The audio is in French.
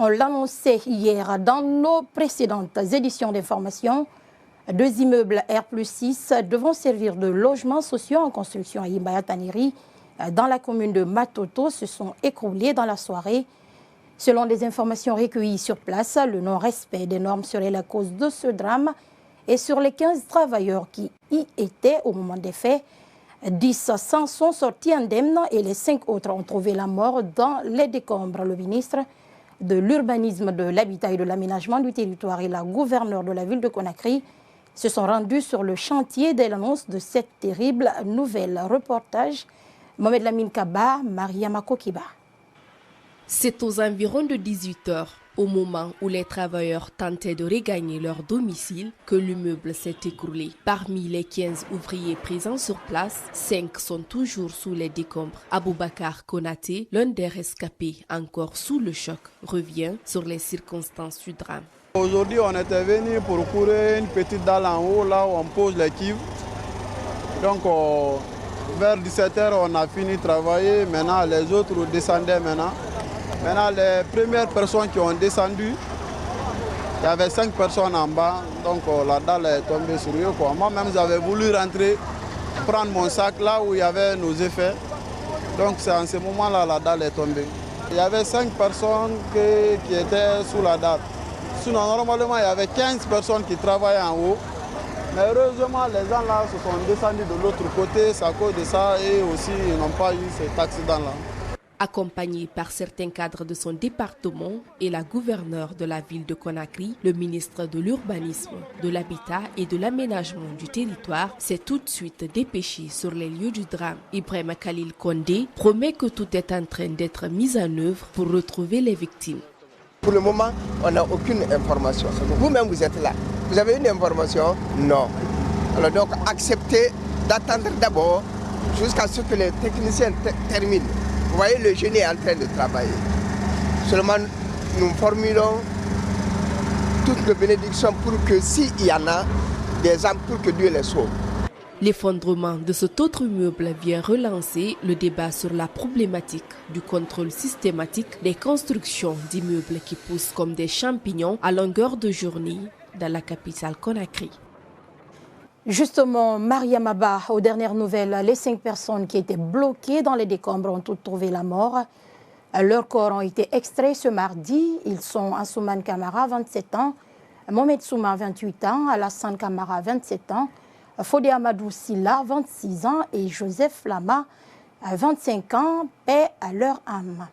On l'annonçait hier dans nos précédentes éditions d'information. 2 immeubles R+6 devront servir de logements sociaux en construction à Yimba-Taniri, dans la commune de Matoto, se sont écroulés dans la soirée. Selon des informations recueillies sur place, le non-respect des normes serait la cause de ce drame. Et sur les 15 travailleurs qui y étaient au moment des faits, 10 s'en sont sortis indemnes et les 5 autres ont trouvé la mort dans les décombres. Le ministre de l'Urbanisme, de l'Habitat et de l'Aménagement du territoire et la gouverneure de la ville de Conakry se sont rendus sur le chantier dès l'annonce de cette terrible nouvelle. Reportage Mohamed Lamine Kaba, Mariama Kokiba. C'est aux environs de 18 h, au moment où les travailleurs tentaient de regagner leur domicile, que l'immeuble s'est écroulé. Parmi les 15 ouvriers présents sur place, 5 sont toujours sous les décombres. Aboubakar Konaté, l'un des rescapés encore sous le choc, revient sur les circonstances du drame. Aujourd'hui, on était venu pour courir une petite dalle en haut, là où on pose les cuves. Donc, vers 17 h, on a fini de travailler. Maintenant, les autres descendaient maintenant. Maintenant, les premières personnes qui ont descendu, il y avait 5 personnes en bas. Donc, la dalle est tombée sur eux. Moi-même, j'avais voulu rentrer, prendre mon sac là où il y avait nos effets. Donc, c'est en ce moment-là la dalle est tombée. Il y avait 5 personnes qui étaient sous la dalle. Sinon, normalement, il y avait 15 personnes qui travaillaient en haut. Mais heureusement, les gens là se sont descendus de l'autre côté. C'est à cause de ça et aussi ils n'ont pas eu cet accident-là. Accompagné par certains cadres de son département et la gouverneure de la ville de Conakry, le ministre de l'Urbanisme, de l'Habitat et de l'Aménagement du territoire s'est tout de suite dépêché sur les lieux du drame. Ibrahim Khalil Kondé promet que tout est en train d'être mis en œuvre pour retrouver les victimes. Pour le moment, on n'a aucune information. Vous-même, vous êtes là. Vous avez une information? Non. Alors donc, acceptez d'attendre d'abord jusqu'à ce que les techniciens terminent. Vous voyez, le génie est en train de travailler. Seulement, nous formulons toutes les bénédictions pour que s'il y en a des âmes, pour que Dieu les sauve. L'effondrement de cet autre immeuble vient relancer le débat sur la problématique du contrôle systématique des constructions d'immeubles qui poussent comme des champignons à longueur de journée dans la capitale Conakry. Justement, Mariama Ba, aux dernières nouvelles, les 5 personnes qui étaient bloquées dans les décombres ont toutes trouvé la mort. Leurs corps ont été extraits ce mardi. Ils sont Ansouman Kamara, 27 ans, Mohamed Souma, 28 ans, Alassane Kamara, 27 ans, Fodé Amadou Silla, 26 ans et Joseph Lama, 25 ans, paix à leur âme.